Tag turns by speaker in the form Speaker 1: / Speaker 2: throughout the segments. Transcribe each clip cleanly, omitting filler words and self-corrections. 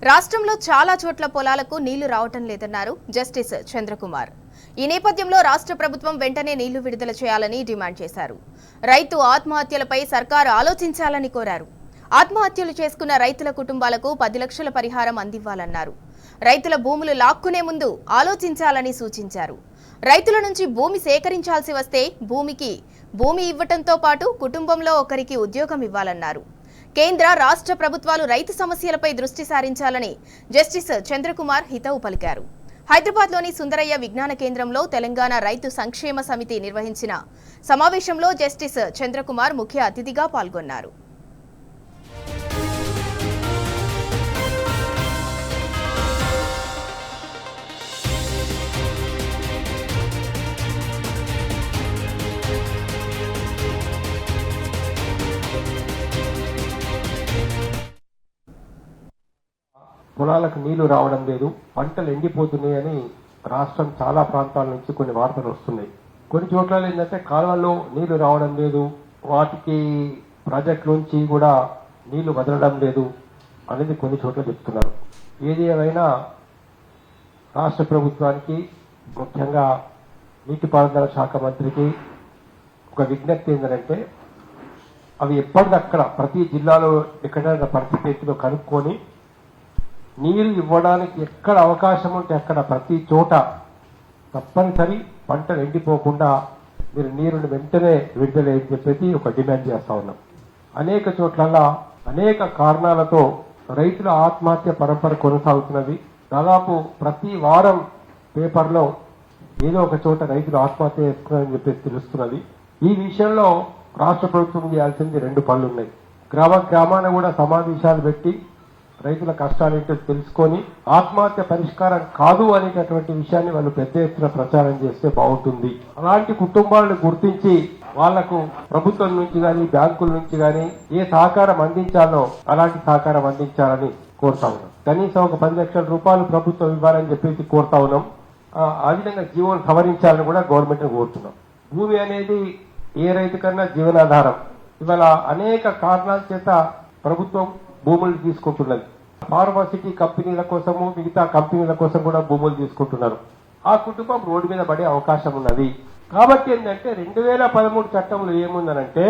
Speaker 1: రాష్ట్రంలో చాలా చోట్ల పొలాలకు నీళ్లు రావటం లేదన్నారు జస్టిస్ చంద్రకుమార్. ఈ నేపథ్యంలో రాష్ట్ర ప్రభుత్వం వెంటనే నీళ్లు విడుదల చేయాలని డిమాండ్ చేశారు. రైతు ఆత్మహత్యలపై సర్కారు ఆలోచించాలని కోరారు. ఆత్మహత్యలు చేసుకున్న రైతుల కుటుంబాలకు 10 లక్షల పరిహారం అందివ్వాలన్నారు. రైతుల భూములు లాక్కునే ముందు ఆలోచించాలని సూచించారు. రైతుల నుంచి భూమి సేకరించాల్సి వస్తే భూమి ఇవ్వటంతో పాటు కుటుంబంలో ఒకరికి ఉద్యోగం ఇవ్వాలన్నారు. కేంద్ర రాష్ట్ర ప్రభుత్వాలు రైతు సమస్యలపై దృష్టి సారించాలని జస్టిస్ చంద్రకుమార్ హితవు పలికారు. హైదరాబాద్లోని సుందరయ్య విజ్ఞాన కేంద్రంలో తెలంగాణ రైతు సంక్షేమ సమితి నిర్వహించిన సమావేశంలో జస్టిస్ చంద్రకుమార్ ముఖ్య అతిథిగా పాల్గొన్నారు.
Speaker 2: పొలాలకు నీళ్లు రావడం లేదు, పంటలు ఎండిపోతున్నాయని రాష్ట్రం చాలా ప్రాంతాల నుంచి కొన్ని వార్తలు వస్తున్నాయి. కొన్ని చోట్ల ఏంటంటే కాలువల్లో నీళ్లు రావడం లేదు, వాటికి ప్రాజెక్ట్ నుంచి కూడా నీళ్లు వదలడం లేదు అనేది కొన్ని చోట్ల చెప్తున్నారు. ఏది ఏమైనా రాష్ట్ర ప్రభుత్వానికి, ముఖ్యంగా నీటిపారుదల శాఖ మంత్రికి ఒక విజ్ఞప్తి ఏంటంటే అవి ఎప్పటికక్కడ ప్రతి జిల్లాలో ఎక్కడైనా పరిస్థితిలో కనుక్కొని నీరు ఇవ్వడానికి ఎక్కడ అవకాశం ఉంటే అక్కడ ప్రతి చోట తప్పనిసరి పంటలు ఎండిపోకుండా మీరు నీరుని వెంటనే విడుదల అని చెప్పేసి ఒక డిమాండ్ చేస్తా ఉన్నాం. అనేక చోట్ల అనేక కారణాలతో రైతుల ఆత్మహత్య పరంపర కొనసాగుతున్నది. దాదాపు ప్రతి వారం పేపర్లో ఏదో ఒక చోట రైతులు ఆత్మహత్య చేసుకున్నారని చెప్పేసి తెలుస్తున్నది. ఈ విషయంలో రాష్ట్ర ప్రభుత్వం చేయాల్సింది 2 పనులు ఉన్నాయి. గ్రామాన కూడా సమావేశాలు పెట్టి రైతుల కష్టాలు ఏంటో తెలుసుకొని ఆత్మహత్య పరిష్కారం కాదు అనేటటువంటి విషయాన్ని వాళ్ళు పెద్ద ఎత్తున ప్రచారం చేస్తే బాగుంటుంది. అలాంటి కుటుంబాలను గుర్తించి వాళ్లకు ప్రభుత్వం నుంచి గాని బ్యాంకుల నుంచి గాని ఏ సహకారం అందించాలో అలాంటి సహకారం అందించాలని కోరుతా ఉన్నాం. కనీసం ఒక 10 లక్షల రూపాయలు ప్రభుత్వం ఇవ్వాలని చెప్పేసి కోరుతా ఉన్నాం. ఆ విధంగా జీవనం సవరించాలని కూడా గవర్నమెంట్ కోరుతున్నాం. భూమి అనేది ఏ రైతు కన్నా జీవనాధారం. ఇవాళ అనేక కారణాల చేత ప్రభుత్వం భూములు తీసుకుంటున్నది. ఫార్మాసిటీ కంపెనీల కోసము, మిగతా కంపెనీల కోసం కూడా భూములు తీసుకుంటున్నారు. ఆ కుటుంబం రోడ్డు మీద పడే అవకాశం ఉన్నది. కాబట్టి ఏంటంటే 2013 చట్టంలో ఏముందనంటే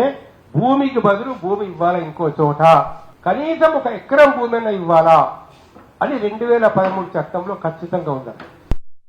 Speaker 2: భూమికి బదులు భూమి ఇవ్వాలా, ఇంకో చోట కనీసం 1 ఎకరం భూమి అయినా ఇవ్వాలా అని 2013 చట్టంలో ఖచ్చితంగా ఉందండి.